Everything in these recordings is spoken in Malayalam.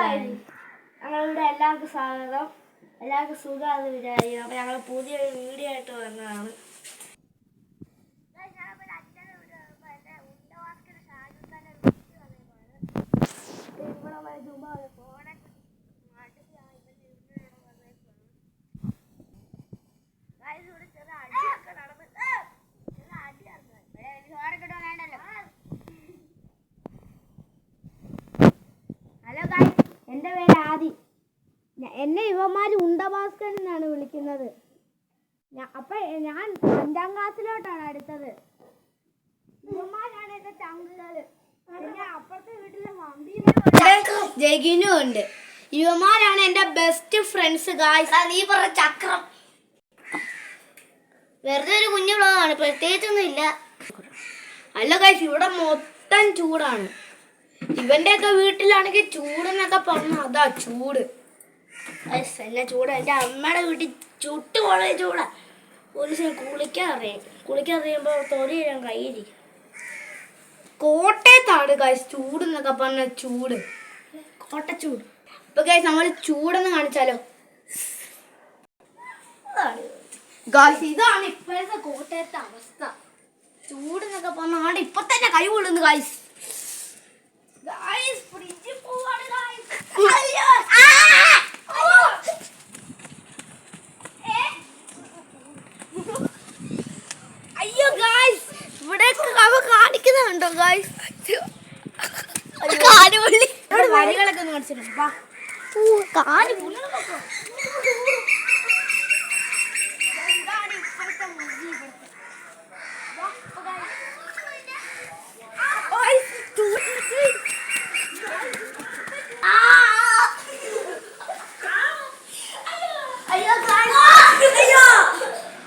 ഞങ്ങളിവിടെ എല്ലാവർക്കും സ്വാഗതം. എല്ലാവർക്കും സുഖമാണെന്ന് വിചാരിക്കുന്നു. അപ്പോൾ ഞങ്ങൾ പുതിയൊരു വീഡിയോ ആയിട്ട് വന്നതാണ്. ഹലോ ഗായ്സ്, എൻ്റെ പേര് ആദി. എന്നെ ഇവന്മാർ ഉണ്ടഭാസ്കരൻ എന്നാണ് വിളിക്കുന്നത്. അപ്പം ഞാൻ 5ാം ക്ലാസ്സിലോട്ടാണ് അടുത്തത്. ഇവന്മാരാണ് എൻ്റെ ചങ്കുകൾ. പിന്നെ അപ്പുറത്തെ വീട്ടിലെ ജഗിനു ഉണ്ട്. ഇവന്മാരാണ് എൻ്റെ ബെസ്റ്റ് ഫ്രണ്ട്സ് ഗായ്സ്. നീ പറഞ്ഞ ചക്രം വെറുതെ ഒരു കുഞ്ഞു വ്ളോഗാണ്, പ്രത്യേകിച്ചൊന്നും ഇല്ല. അല്ല ഗായ്സ്, ഇവിടെ മൊത്തം ചൂടാണ്. ഇവന്റെയൊക്കെ വീട്ടിലാണെങ്കിൽ ചൂടെന്നൊക്കെ പറഞ്ഞ അതാ ചൂട്. എന്നെ ചൂട്. എൻ്റെ അമ്മയുടെ വീട്ടിൽ ചുട്ടുപൊളയ ചൂടാ. ഒരു ദിവസം കുളിക്കാറിയുമ്പോൾ തൊലി ഞാൻ കയ്യിരിക്കും. കോട്ടയത്താണ് ഗൈസ് ചൂട് എന്നൊക്കെ പറഞ്ഞ ചൂട്, കോട്ടച്ചൂട്. ഇപ്പൊ ഗൈസ് നമ്മൾ ചൂടെന്ന് കാണിച്ചാലോ ഗൈസ്, ഇതാണ് ഇപ്പോഴത്തെ കോട്ടയത്തെ അവസ്ഥ. ചൂട് എന്നൊക്കെ പറഞ്ഞാണ്ട് ഇപ്പൊ തന്നെ കൈ കൊള്ളുന്നു ഗൈസ്. അയ്യോ ഗായ്സ്, ഇവിടെ കാണിക്കുന്നുണ്ടോ ഗായ്സ്? വഴികളൊക്കെ ഒന്ന് കാണിച്ചിട്ടുണ്ട്.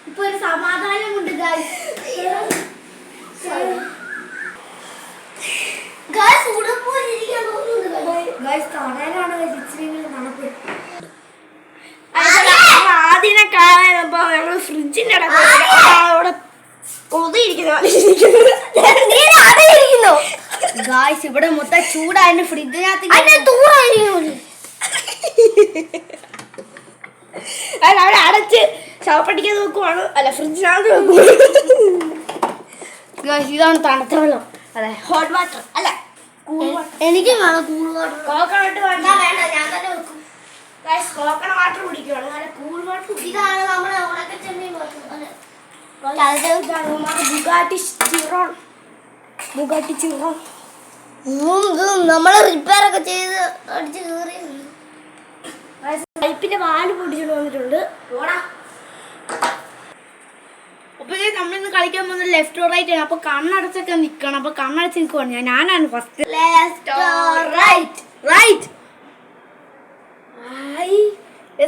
ഇപ്പൊ ഒരു സമാധാനമുണ്ട് ഗായ്സ്. ആദ്യം കാണാനപ്പോ ഞങ്ങള് ഫ്രിഡ്ജിന്റെ അവിടെ ഒതുയിരിക്കുന്നു ഗായ്സ്. ഇവിടെ മൊത്തം ചൂടായിട്ട് ഫ്രിഡ്ജിനകത്ത് അവിടെ അടച്ച് ശവപ്പട്ടിക്കാൻ നോക്കുവാണ്. അല്ല, ഫ്രിഡ്ജിനകത്ത് നോക്കുവാണ്. ഇതാണ് തണുത്ത വെള്ളം. അതെ, ഹോട്ട് വാട്ടർ അല്ല, എനിക്ക് വേണം കൂൾ വാട്ടർ. കോക്കനട്ട് വേണ്ട, ഞാൻ തന്നെ വെക്കും. കോക്കനട്ട് വാട്ടർ കുടിക്കുവാണ്. അങ്ങനെ കൂൾ വാട്ടർ. ഇതാണ് നമ്മുടെ ഉണക്കച്ചെമ്മീൻ വാട്ടർ. ബുഗാട്ടി ചിറോൺ നമ്മള് റിപ്പയർ ഒക്കെ ചെയ്ത് അടിച്ച് കയറി. പൈപ്പിന്റെ വാല് പൊടിച്ചിട്ട് വന്നിട്ടുണ്ട്. അപ്പൊ നമ്മളിന്ന് കളിക്കാൻ പോകുന്നത് ലെഫ്റ്റ് ഓർ റൈറ്റ് ആണ്. അപ്പൊ കണ്ണടച്ചൊക്കെ നിക്കണം. അപ്പൊ കണ്ണടച്ച് നിൽക്കുവാണ്. ഞാനാണ് first. Left or right? Right.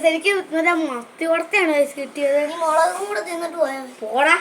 എനിക്ക് നല്ല മത്തി കൊടുത്താണ് കിട്ടിയത്. മുളകും കൂടെ തിന്നിട്ട് പോയാ പോടാ.